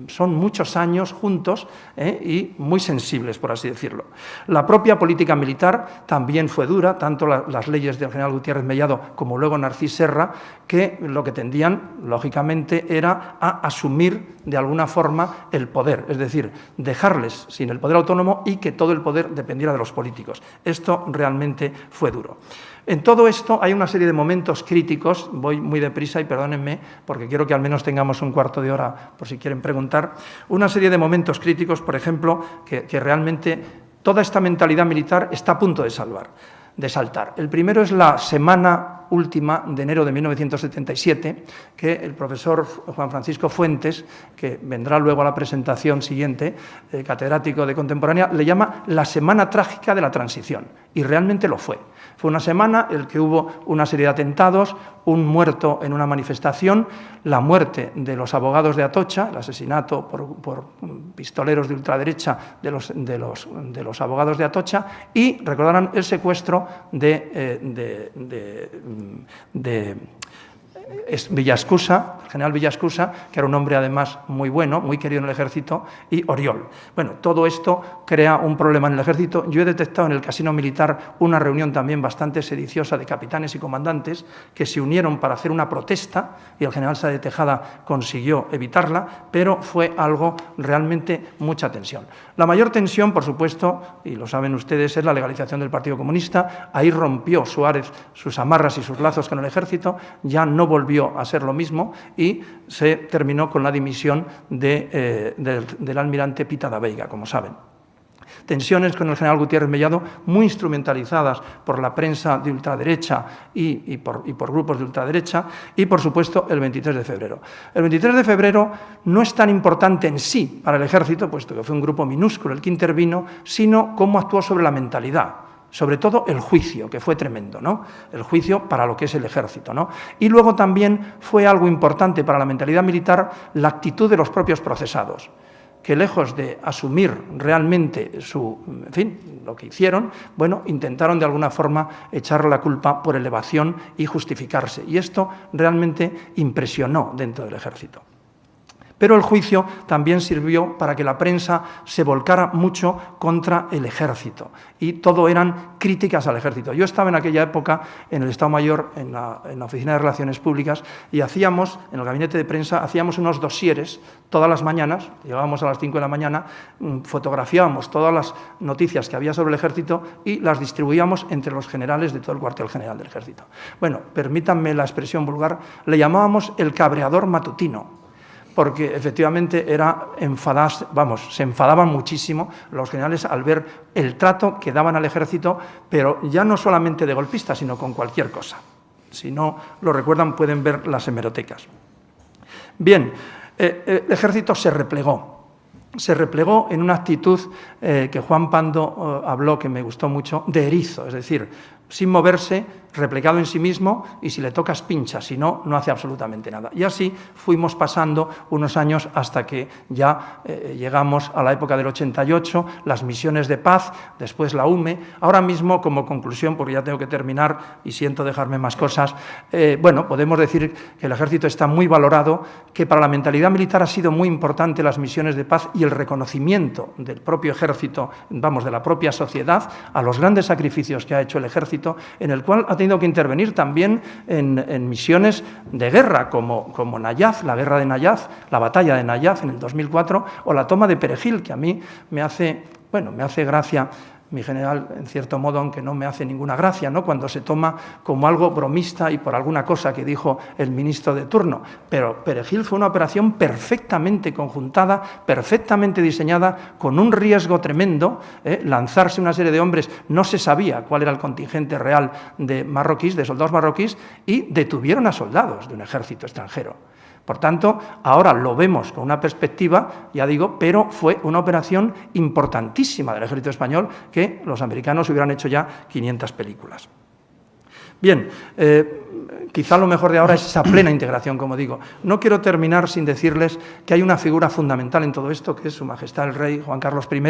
Son muchos años juntos y muy sensibles, por así decirlo. La propia política militar también fue dura, tanto las leyes del general Gutiérrez Mellado como luego Narcís Serra, que lo que tendían, lógicamente, era a asumir de alguna forma el poder, es decir, dejarles sin el poder autónomo y que todo el poder dependiera de los políticos. Esto realmente fue duro. En todo esto hay una serie de momentos críticos, voy muy deprisa y perdónenme porque quiero que al menos tengamos un cuarto de hora por si quieren preguntar, una serie de momentos críticos, por ejemplo, que realmente toda esta mentalidad militar está a punto de saltar. El primero es la semana última de enero de 1977, que el profesor Juan Francisco Fuentes, que vendrá luego a la presentación siguiente, catedrático de Contemporánea, le llama la semana trágica de la transición, y realmente lo fue. Fue una semana en la que hubo una serie de atentados, un muerto en una manifestación, la muerte de los abogados de Atocha, el asesinato por pistoleros de ultraderecha de los abogados de Atocha, y recordarán el secuestro de Villascusa, el general Villascusa, que era un hombre además muy bueno, muy querido en el ejército, y Oriol. Bueno, todo esto crea un problema en el ejército. Yo he detectado en el casino militar una reunión también bastante sediciosa de capitanes y comandantes que se unieron para hacer una protesta y el general Sáez de Tejada consiguió evitarla, pero fue algo realmente mucha tensión. La mayor tensión, por supuesto, y lo saben ustedes, es la legalización del Partido Comunista. Ahí rompió Suárez sus amarras y sus lazos con el ejército, ya no volvió a ser lo mismo y se terminó con la dimisión del almirante Pita da Veiga, como saben. Tensiones con el general Gutiérrez Mellado muy instrumentalizadas por la prensa de ultraderecha y por grupos de ultraderecha y, por supuesto, el 23 de febrero. El 23 de febrero no es tan importante en sí para el ejército, puesto que fue un grupo minúsculo el que intervino, sino cómo actuó sobre la mentalidad. Sobre todo el juicio, que fue tremendo, ¿no? El juicio para lo que es el ejército, ¿no? Y luego también fue algo importante para la mentalidad militar la actitud de los propios procesados, que lejos de asumir realmente lo que hicieron, bueno, intentaron de alguna forma echar la culpa por elevación y justificarse. Y esto realmente impresionó dentro del ejército. Pero el juicio también sirvió para que la prensa se volcara mucho contra el ejército y todo eran críticas al ejército. Yo estaba en aquella época en el Estado Mayor, en la Oficina de Relaciones Públicas, y hacíamos, en el gabinete de prensa, hacíamos unos dosieres todas las mañanas, llegábamos a las 5 de la mañana, fotografiábamos todas las noticias que había sobre el ejército y las distribuíamos entre los generales de todo el cuartel general del ejército. Bueno, permítanme la expresión vulgar, le llamábamos el cabreador matutino, porque efectivamente se enfadaban muchísimo los generales al ver el trato que daban al ejército, pero ya no solamente de golpistas, sino con cualquier cosa. Si no lo recuerdan, pueden ver las hemerotecas. Bien, el ejército se replegó. Se replegó en una actitud que Juan Pando habló, que me gustó mucho, de erizo, es decir, sin moverse, replegado en sí mismo, y si le tocas pincha, si no, no hace absolutamente nada. Y así fuimos pasando unos años hasta que ya llegamos a la época del 88, las misiones de paz, después la UME. Ahora mismo, como conclusión, porque ya tengo que terminar y siento dejarme más cosas, bueno, podemos decir que el ejército está muy valorado, que para la mentalidad militar ha sido muy importante las misiones de paz y el reconocimiento del propio ejército, de la propia sociedad, a los grandes sacrificios que ha hecho el ejército, en el cual ha tenido que intervenir también en misiones de guerra, como Nayaf, la guerra de Nayaf, la batalla de Nayaf en el 2004, o la toma de Perejil, que a mí me hace gracia mi general, en cierto modo, aunque no me hace ninguna gracia, ¿no?, cuando se toma como algo bromista y por alguna cosa que dijo el ministro de turno. Pero Perejil fue una operación perfectamente conjuntada, perfectamente diseñada, con un riesgo tremendo, lanzarse una serie de hombres, no se sabía cuál era el contingente real de marroquíes, de soldados marroquíes, y detuvieron a soldados de un ejército extranjero. Por tanto, ahora lo vemos con una perspectiva, ya digo, pero fue una operación importantísima del ejército español que los americanos hubieran hecho ya 500 películas. Bien, quizá lo mejor de ahora es esa plena integración, como digo. No quiero terminar sin decirles que hay una figura fundamental en todo esto, que es Su Majestad el Rey Juan Carlos I,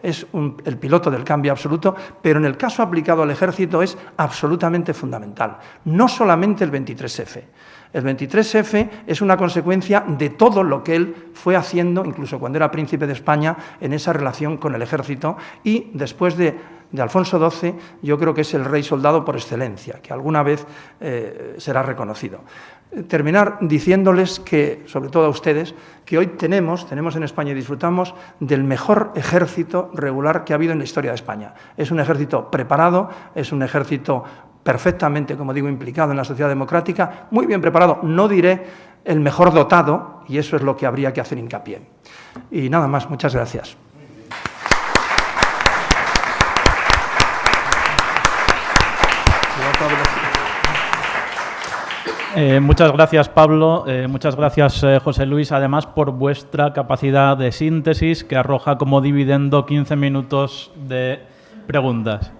es el piloto del cambio absoluto, pero en el caso aplicado al ejército es absolutamente fundamental. No solamente el 23F. El 23F es una consecuencia de todo lo que él fue haciendo, incluso cuando era príncipe de España, en esa relación con el ejército, y después de Alfonso XII, yo creo que es el rey soldado por excelencia, que alguna vez será reconocido. Terminar diciéndoles que, sobre todo a ustedes, que hoy tenemos en España y disfrutamos del mejor ejército regular que ha habido en la historia de España. Es un ejército preparado, es un ejército perfectamente, como digo, implicado en la sociedad democrática, muy bien preparado, no diré el mejor dotado, y eso es lo que habría que hacer hincapié. Y nada más, muchas gracias. Muchas gracias, Pablo. Muchas gracias, José Luis, además por vuestra capacidad de síntesis que arroja como dividendo 15 minutos de preguntas.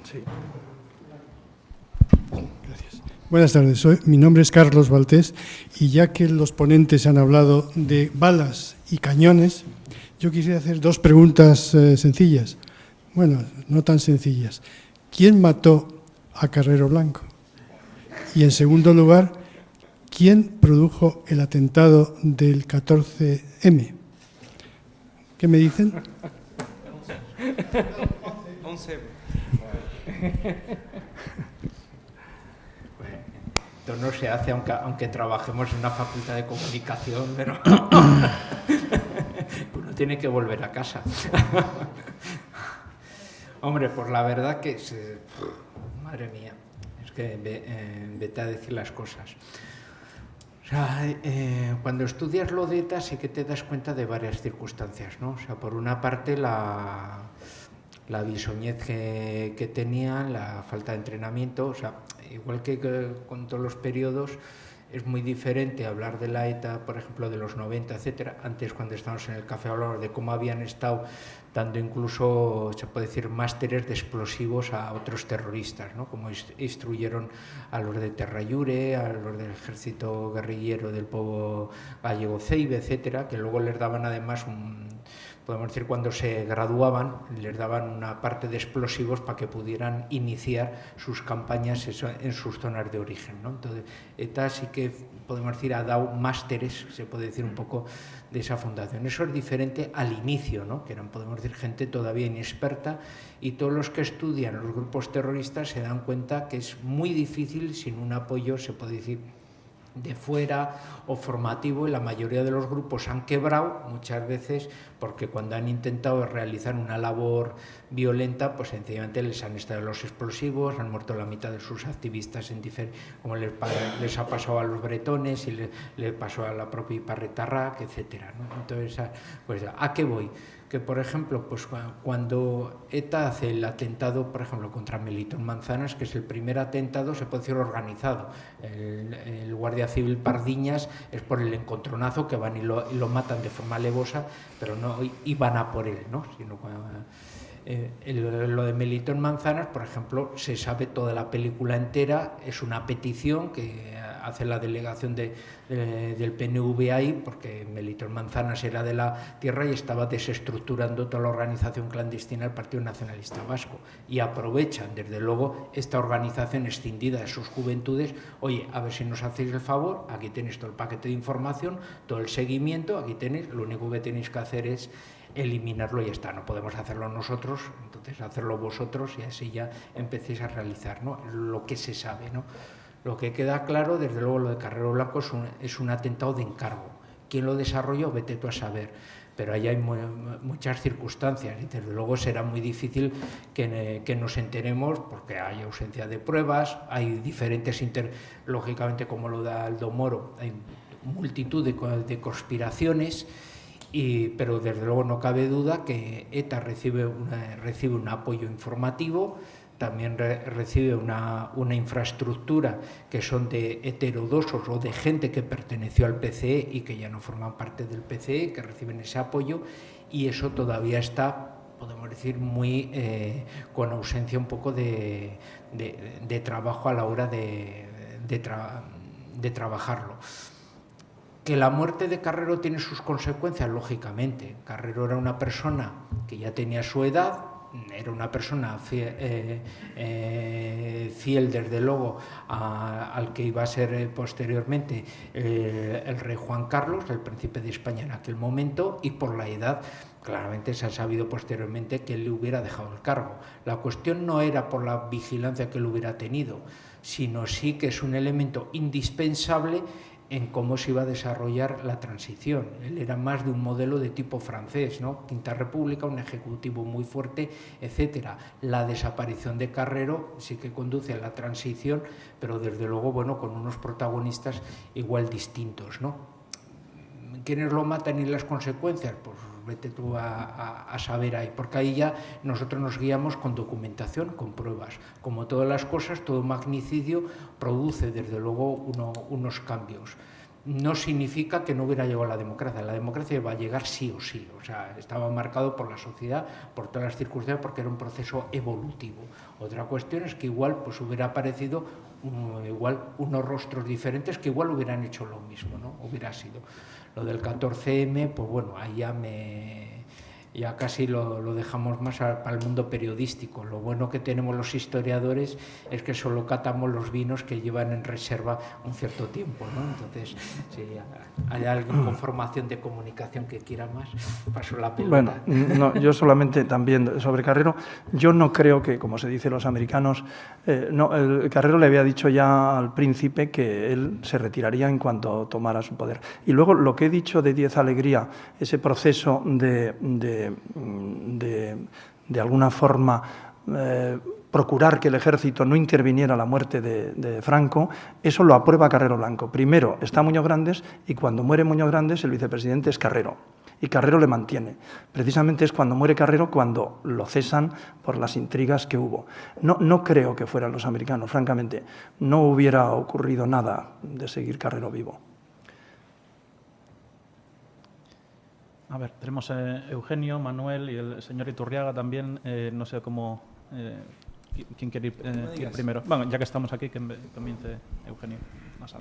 Sí. Gracias. Buenas tardes. Mi nombre es Carlos Baltés y ya que los ponentes han hablado de balas y cañones, yo quisiera hacer dos preguntas sencillas. Bueno, no tan sencillas. ¿Quién mató a Carrero Blanco? Y en segundo lugar, ¿quién produjo el atentado del 14M? ¿Qué me dicen? 11. Esto no se hace aunque trabajemos en una facultad de comunicación, pero uno tiene que volver a casa. Hombre, pues la verdad que madre mía, es que vete a decir las cosas. O sea, cuando estudias lo de ETA sí que te das cuenta de varias circunstancias, ¿no? O sea, por una parte la bisoñez que tenían, la falta de entrenamiento, o sea, igual que con todos los periodos, es muy diferente hablar de la ETA, por ejemplo, de los 90, etcétera. Antes, cuando estábamos en el café, hablábamos de cómo habían estado dando incluso, se puede decir, másteres de explosivos a otros terroristas, ¿no? Como instruyeron a los de Terrayure, a los del ejército guerrillero del pueblo gallego Ceibe, etcétera, que luego les daban además podemos decir, cuando se graduaban, les daban una parte de explosivos para que pudieran iniciar sus campañas en sus zonas de origen, ¿no? Entonces, ETA sí que, podemos decir, ha dado másteres, se puede decir un poco, de esa fundación. Eso es diferente al inicio, ¿no? Que eran, podemos decir, gente todavía inexperta, y todos los que estudian los grupos terroristas se dan cuenta que es muy difícil sin un apoyo, se puede decir, de fuera o formativo, y la mayoría de los grupos han quebrado muchas veces porque cuando han intentado realizar una labor violenta, pues sencillamente les han estado los explosivos, han muerto la mitad de sus activistas, como les ha pasado a los bretones y le pasó a la propia Iparretarrak, etcétera, ¿no? Entonces, pues, ¿a qué voy? Que, por ejemplo, pues cuando ETA hace el atentado, por ejemplo, contra Melitón Manzanas, que es el primer atentado, se puede decir, organizado. El guardia civil Pardiñas es por el encontronazo que van y lo matan de forma alevosa, pero no iban a por él, ¿no? Sino lo de Melitón Manzanas, por ejemplo, se sabe toda la película entera, es una petición que hace la delegación del PNV ahí, porque Melitón Manzanas era de la tierra y estaba desestructurando toda la organización clandestina del Partido Nacionalista Vasco, y aprovechan desde luego esta organización escindida de sus juventudes. Oye, a ver si nos hacéis el favor, aquí tenéis todo el paquete de información, todo el seguimiento, aquí tenéis, lo único que tenéis que hacer es eliminarlo y ya está. No podemos hacerlo nosotros, entonces hacerlo vosotros, y así ya empecéis a realizar, ¿no?, lo que se sabe, ¿no? Lo que queda claro, desde luego, lo de Carrero Blanco es un atentado de encargo. ¿Quién lo desarrolló? Vete tú a saber. pero ahí hay muchas circunstancias y desde luego será muy difícil que nos enteremos porque hay ausencia de pruebas, hay diferentes, lógicamente como lo da Aldo Moro, hay multitud de conspiraciones, pero desde luego no cabe duda que ETA recibe un apoyo informativo, también recibe una infraestructura que son de heterodosos o de gente que perteneció al PCE y que ya no forman parte del PCE, que reciben ese apoyo, y eso todavía está, podemos decir, muy con ausencia un poco de trabajo a la hora de trabajarlo. Que la muerte de Carrero tiene sus consecuencias, lógicamente. Carrero era una persona que ya tenía su edad, era una persona fiel desde luego al que iba a ser posteriormente el rey Juan Carlos, el príncipe de España en aquel momento, y por la edad claramente se ha sabido posteriormente que él le hubiera dejado el cargo. La cuestión no era por la vigilancia que él hubiera tenido, sino sí que es un elemento indispensable en cómo se iba a desarrollar la transición. Él era más de un modelo de tipo francés, ¿no? Quinta República, un ejecutivo muy fuerte, etcétera. La desaparición de Carrero sí que conduce a la transición, pero desde luego, bueno, con unos protagonistas igual distintos, ¿no? ¿Quiénes lo matan y las consecuencias? Pues vete tú a saber ahí, porque ahí ya nosotros nos guiamos con documentación, con pruebas. Como todas las cosas, todo magnicidio produce desde luego unos cambios. No significa que no hubiera llegado la democracia va a llegar sí o sí, o sea, estaba marcado por la sociedad, por todas las circunstancias, porque era un proceso evolutivo. Otra cuestión es que igual pues hubiera aparecido unos rostros diferentes que igual hubieran hecho lo mismo, ¿no? Hubiera sido. Lo del 14M, pues bueno, ahí ya casi lo dejamos más para el mundo periodístico. Lo bueno que tenemos los historiadores es que solo catamos los vinos que llevan en reserva un cierto tiempo, ¿no? Entonces, si hay alguien con formación de comunicación que quiera más, paso la pelota. Bueno, no, yo solamente también sobre Carrero, yo no creo que, como se dice los americanos, Carrero le había dicho ya al príncipe que él se retiraría en cuanto tomara su poder. Y luego lo que he dicho de Díez Alegría, ese proceso de alguna forma procurar que el ejército no interviniera en la muerte de Franco, eso lo aprueba Carrero Blanco. Primero está Muñoz Grandes y cuando muere Muñoz Grandes el vicepresidente es Carrero y Carrero le mantiene. Precisamente es cuando muere Carrero cuando lo cesan por las intrigas que hubo. No creo que fueran los americanos, francamente. No hubiera ocurrido nada de seguir Carrero vivo. A ver, tenemos Eugenio, Manuel y el señor Iturriaga también. No sé cómo... ¿Quién quiere ir primero? Bueno, ya que estamos aquí, que comience Eugenio. Más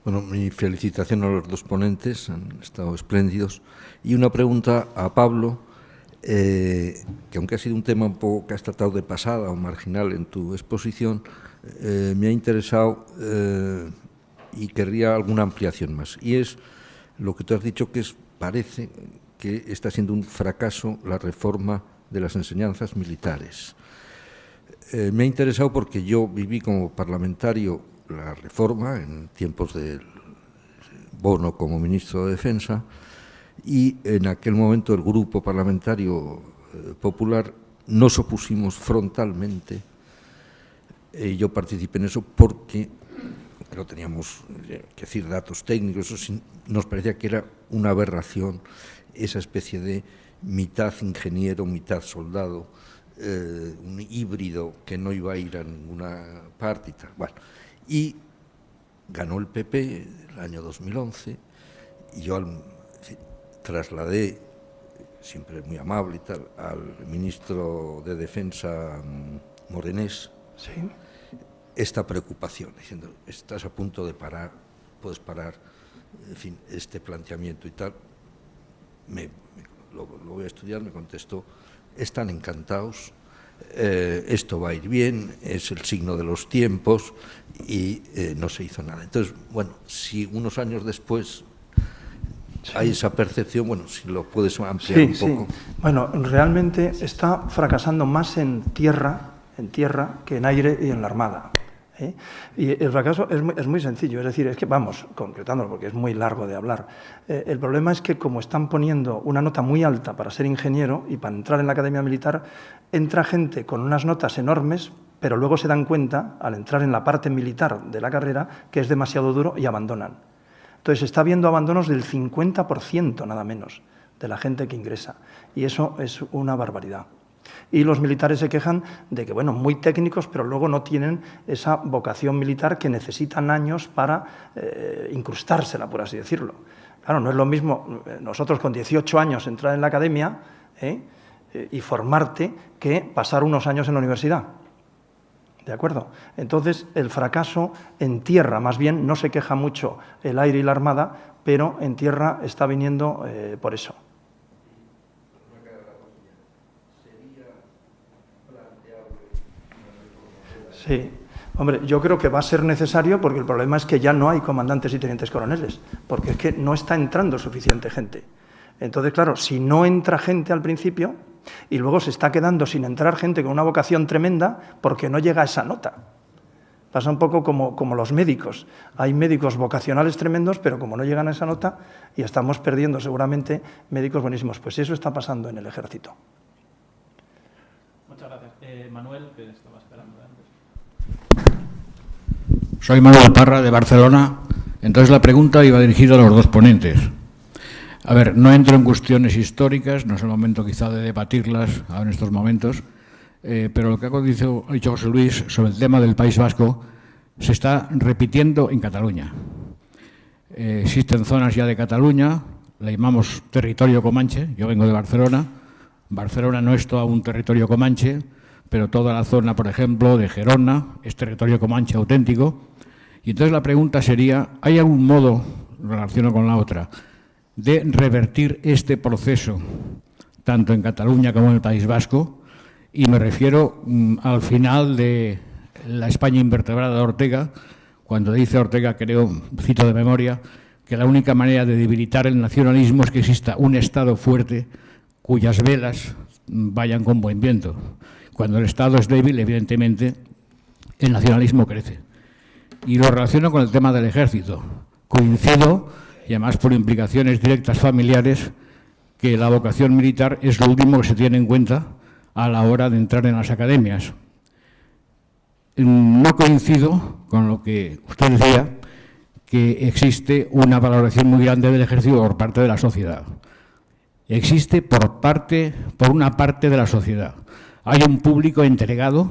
bueno, mi felicitación a los dos ponentes, han estado espléndidos. Y una pregunta a Pablo, que aunque ha sido un tema un poco que has tratado de pasada o marginal en tu exposición, me ha interesado y querría alguna ampliación más. Y es lo que tú has dicho, que parece que está siendo un fracaso la reforma de las enseñanzas militares. Me ha interesado porque yo viví como parlamentario la reforma en tiempos del Bono como ministro de Defensa y en aquel momento el grupo parlamentario popular nos opusimos frontalmente y yo participé en eso porque no teníamos que decir datos técnicos, nos parecía que era una aberración esa especie de mitad ingeniero, mitad soldado, un híbrido que no iba a ir a ninguna parte y tal. Bueno, y ganó el PP el año 2011 y yo trasladé, siempre muy amable y tal, al ministro de Defensa Morenés, ¿sí?, esta preocupación, diciendo, estás a punto de parar, puedes parar, en fin, este planteamiento y tal. Lo voy a estudiar, me contestó, están encantados, esto va a ir bien, es el signo de los tiempos y no se hizo nada. Entonces, bueno, si unos años después hay esa percepción, bueno, si lo puedes ampliar un poco. Sí. Bueno, realmente está fracasando más en tierra que en aire y en la Armada. Y el fracaso es muy sencillo, es decir, es que vamos, concretándolo porque es muy largo de hablar. El problema es que como están poniendo una nota muy alta para ser ingeniero y para entrar en la academia militar, entra gente con unas notas enormes, pero luego se dan cuenta, al entrar en la parte militar de la carrera, que es demasiado duro y abandonan. Entonces, está habiendo abandonos del 50% nada menos de la gente que ingresa. Y eso es una barbaridad. Y los militares se quejan de que, bueno, muy técnicos, pero luego no tienen esa vocación militar que necesitan años para incrustársela, por así decirlo. Claro, no es lo mismo nosotros con 18 años entrar en la academia y formarte que pasar unos años en la universidad. ¿De acuerdo? Entonces, el fracaso en tierra, más bien, no se queja mucho el aire y la armada, pero en tierra está viniendo por eso. Sí. Hombre, yo creo que va a ser necesario porque el problema es que ya no hay comandantes y tenientes coroneles, porque es que no está entrando suficiente gente. Entonces, claro, si no entra gente al principio y luego se está quedando sin entrar gente con una vocación tremenda porque no llega a esa nota. Pasa un poco como los médicos. Hay médicos vocacionales tremendos, pero como no llegan a esa nota, y estamos perdiendo seguramente médicos buenísimos. Pues eso está pasando en el ejército. Muchas gracias. Manuel, que estaba esperando antes. Soy Manuel Parra, de Barcelona. Entonces la pregunta iba dirigida a los dos ponentes. A ver, no entro en cuestiones históricas, no es el momento quizá de debatirlas ahora en estos momentos, pero lo que ha dicho José Luis sobre el tema del País Vasco se está repitiendo en Cataluña. Existen zonas ya de Cataluña, la llamamos territorio comanche, yo vengo de Barcelona. Barcelona no es todo un territorio comanche, pero toda la zona, por ejemplo, de Gerona es territorio comanche auténtico. Y entonces la pregunta sería, ¿hay algún modo, relaciono con la otra, de revertir este proceso, tanto en Cataluña como en el País Vasco? Y me refiero al final de la España invertebrada de Ortega, cuando dice Ortega, creo, cito de memoria, que la única manera de debilitar el nacionalismo es que exista un Estado fuerte cuyas velas vayan con buen viento. Cuando el Estado es débil, evidentemente, el nacionalismo crece. Y lo relaciono con el tema del ejército. Coincido, y además por implicaciones directas familiares, que la vocación militar es lo último que se tiene en cuenta a la hora de entrar en las academias. No coincido con lo que usted decía, que existe una valoración muy grande del ejército por parte de la sociedad. Existe por una parte de la sociedad. Hay un público entregado,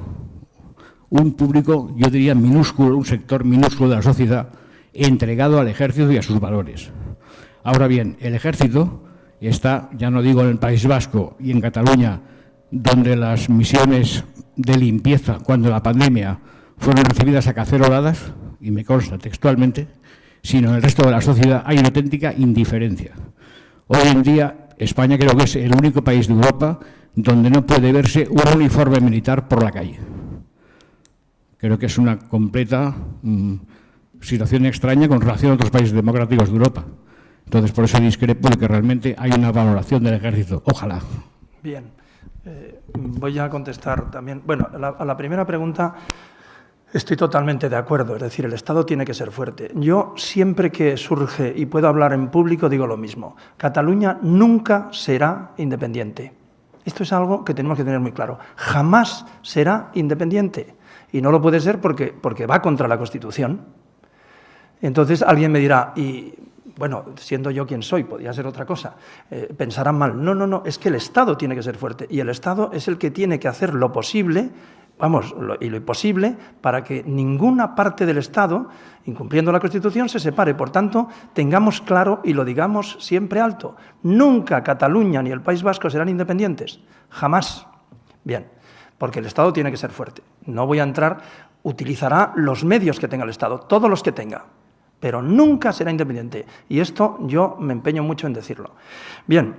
un público, yo diría, minúsculo, un sector minúsculo de la sociedad, entregado al ejército y a sus valores. Ahora bien, el ejército está, ya no digo en el País Vasco y en Cataluña, donde las misiones de limpieza, cuando la pandemia, fueron recibidas a caceroladas, y me consta textualmente, sino en el resto de la sociedad hay una auténtica indiferencia. Hoy en día, España creo que es el único país de Europa donde no puede verse un uniforme militar por la calle. Creo que es una completa situación extraña con relación a otros países democráticos de Europa. Entonces, por eso discrepo de que realmente hay una valoración del ejército. Ojalá. Bien. Voy a contestar también. Bueno, a la primera pregunta estoy totalmente de acuerdo. Es decir, el Estado tiene que ser fuerte. Yo, siempre que surge y puedo hablar en público, digo lo mismo. Cataluña nunca será independiente. Esto es algo que tenemos que tener muy claro. Jamás será independiente. Y no lo puede ser porque va contra la Constitución. Entonces alguien me dirá, y bueno, siendo yo quien soy, podría ser otra cosa, pensarán mal. No, no, no, es que el Estado tiene que ser fuerte. Y el Estado es el que tiene que hacer lo posible, y lo imposible, para que ninguna parte del Estado, incumpliendo la Constitución, se separe. Por tanto, tengamos claro y lo digamos siempre alto. Nunca Cataluña ni el País Vasco serán independientes. Jamás. Bien, porque el Estado tiene que ser fuerte. No voy a entrar, utilizará los medios que tenga el Estado, todos los que tenga, pero nunca será independiente. Y esto yo me empeño mucho en decirlo. Bien,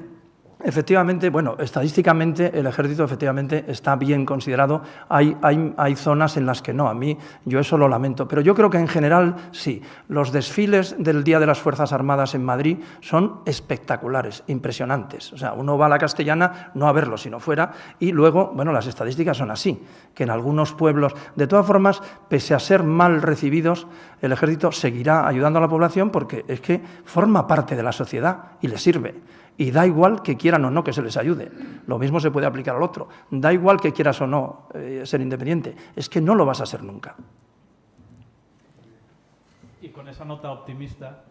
Efectivamente, bueno, estadísticamente el ejército efectivamente está bien considerado. Hay zonas en las que no. A mí, yo eso lo lamento. Pero yo creo que en general sí. Los desfiles del Día de las Fuerzas Armadas en Madrid son espectaculares, impresionantes. O sea, uno va a la Castellana no a verlo, sino fuera. Y luego, bueno, las estadísticas son así, que en algunos pueblos, de todas formas, pese a ser mal recibidos, el ejército seguirá ayudando a la población porque es que forma parte de la sociedad y le sirve. Y da igual que quieran o no que se les ayude. Lo mismo se puede aplicar al otro. Da igual que quieras o no ser independiente. Es que no lo vas a ser nunca. Y con esa nota optimista,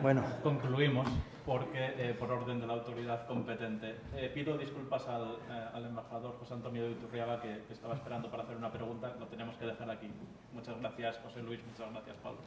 bueno, concluimos, porque por orden de la autoridad competente. Pido disculpas al embajador José Antonio de Iturriaga, que estaba esperando para hacer una pregunta. Lo tenemos que dejar aquí. Muchas gracias, José Luis. Muchas gracias, Pablo.